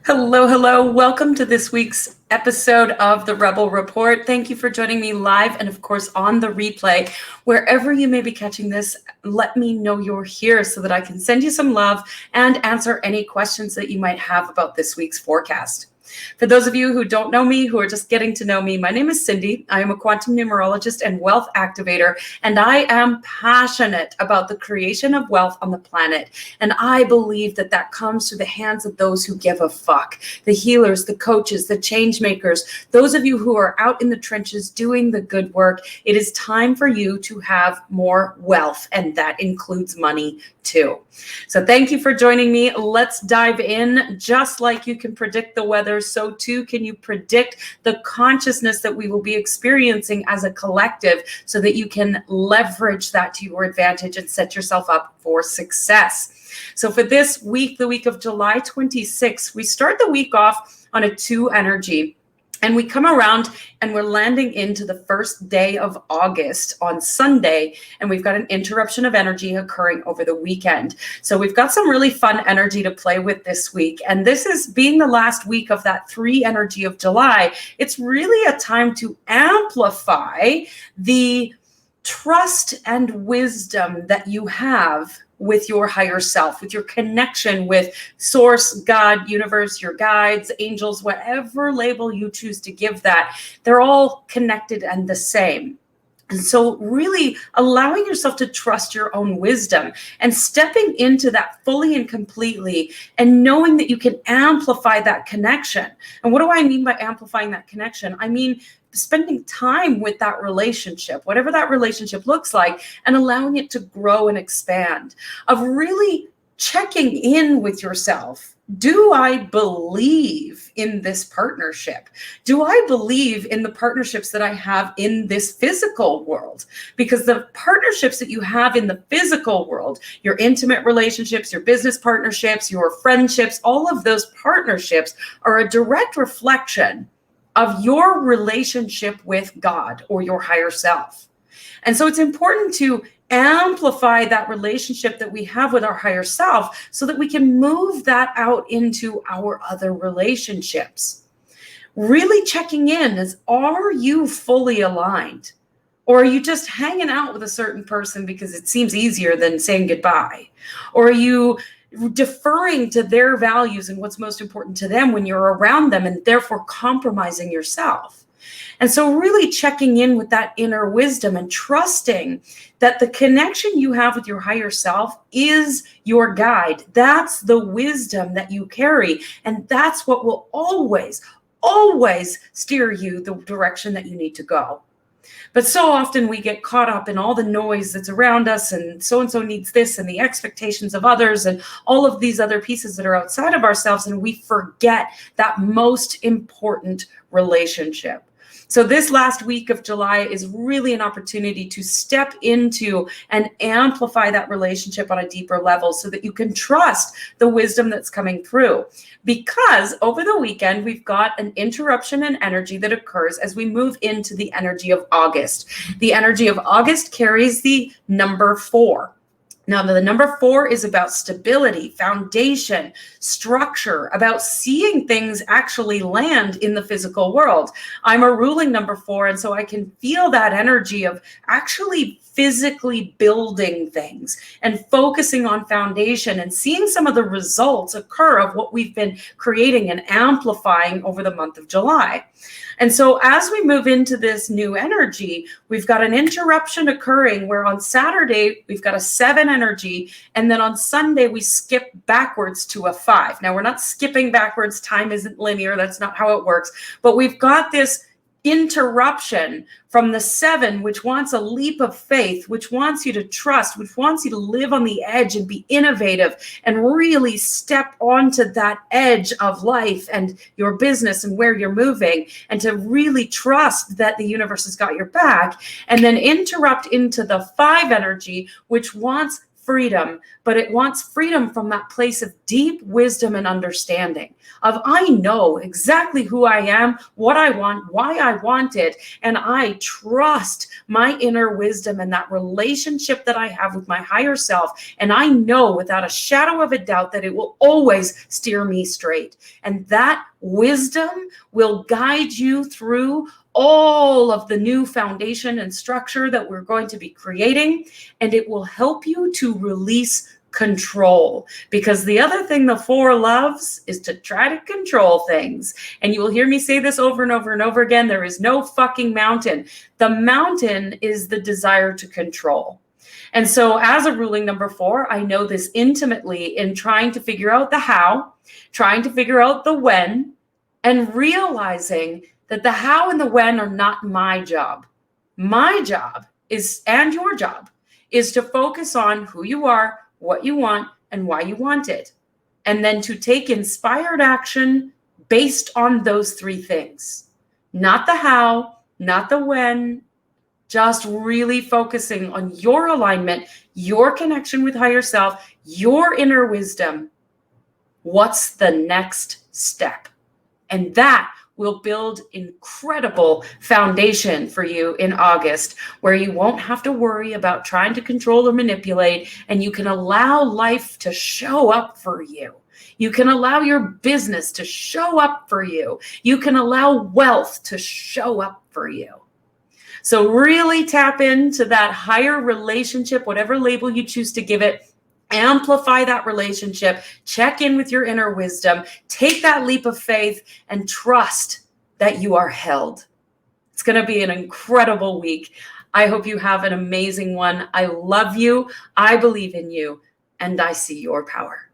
Hello, hello. Welcome to this week's episode of the Rebel Report. Thank you for joining me live and, of course, on the replay. Wherever you may be catching this, let me know you're here so that I can send you some love and answer any questions that you might have about this week's forecast. For those of you who don't know me, who are just getting to know me, my name is Cindy. I am a quantum numerologist and wealth activator, and I am passionate about the creation of wealth on the planet. And I believe that that comes through the hands of those who give a fuck, the healers, the coaches, the change makers, those of you who are out in the trenches doing the good work. It is time for you to have more wealth, and that includes money too. So thank you for joining me. Let's dive in. Just like you can predict the weather, so too can you predict the consciousness that we will be experiencing as a collective so that you can leverage that to your advantage and set yourself up for success. So for this week, the week of July 26th, we start the week off on a 2 energy. And we come around and we're landing into the first day of August on Sunday, and we've got an interruption of energy occurring over the weekend. So we've got some really fun energy to play with this week. And this is being the last week of that 3 energy of July. It's really a time to amplify the trust and wisdom that you have with your higher self, with your connection with source, God, universe, your guides, angels, whatever label you choose to give that, they're all connected and the same. And so really allowing yourself to trust your own wisdom and stepping into that fully and completely and knowing that you can amplify that connection. And what do I mean by amplifying that connection? I mean, spending time with that relationship, whatever that relationship looks like, and allowing it to grow and expand, of really checking in with yourself. Do I believe in this partnership? Do I believe in the partnerships that I have in this physical world? Because the partnerships that you have in the physical world, your intimate relationships, your business partnerships, your friendships, all of those partnerships are a direct reflection of your relationship with God or your higher self. And so it's important to amplify that relationship that we have with our higher self so that we can move that out into our other relationships. Really checking in is, are you fully aligned? Or are you just hanging out with a certain person because it seems easier than saying goodbye? Or are you deferring to their values and what's most important to them when you're around them, and therefore compromising yourself? And so really checking in with that inner wisdom and trusting that the connection you have with your higher self is your guide. That's the wisdom that you carry. And that's what will always, always steer you the direction that you need to go. But so often we get caught up in all the noise that's around us, and so needs this, and the expectations of others, and all of these other pieces that are outside of ourselves, and we forget that most important relationship. So this last week of July is really an opportunity to step into and amplify that relationship on a deeper level so that you can trust the wisdom that's coming through. Because over the weekend, we've got an interruption in energy that occurs as we move into the energy of August. The energy of August carries the number 4. Now, the number 4 is about stability, foundation, structure, about seeing things actually land in the physical world. I'm a ruling number 4, and so I can feel that energy of actually physically building things and focusing on foundation and seeing some of the results occur of what we've been creating and amplifying over the month of July. And so as we move into this new energy, we've got an interruption occurring where on Saturday, we've got a 7 energy. And then on Sunday, we skip backwards to a 5. Now, we're not skipping backwards. Time isn't linear. That's not how it works. But we've got this interruption from the 7, which wants a leap of faith, which wants you to trust, which wants you to live on the edge and be innovative and really step onto that edge of life and your business and where you're moving, and to really trust that the universe has got your back. And then interrupt into the 5 energy, which wants freedom, but it wants freedom from that place of deep wisdom and understanding of, I know exactly who I am, what I want, why I want it, and I trust my inner wisdom and that relationship that I have with my higher self. And I know without a shadow of a doubt that it will always steer me straight. And that wisdom will guide you through all of the new foundation and structure that we're going to be creating, and it will help you to release control. Because the other thing the 4 loves is to try to control things. And you will hear me say this over and over and over again. There is no fucking mountain. The mountain is the desire to control. And so as a ruling number 4, I know this intimately in trying to figure out the how, trying to figure out the when, and realizing that the how and the when are not my job. My job is, and your job, is to focus on who you are, what you want, and why you want it. And then to take inspired action based on those 3 things. Not the how, not the when, just really focusing on your alignment, your connection with higher self, your inner wisdom. What's the next step? And that will build incredible foundation for you in August, where you won't have to worry about trying to control or manipulate, and you can allow life to show up for you. You can allow your business to show up for you. You can allow wealth to show up for you. So really tap into that higher relationship, whatever label you choose to give it. Amplify that relationship, check in with your inner wisdom, take that leap of faith, and trust that you are held. It's going to be an incredible week. I hope you have an amazing one. I love you. I believe in you, and I see your power.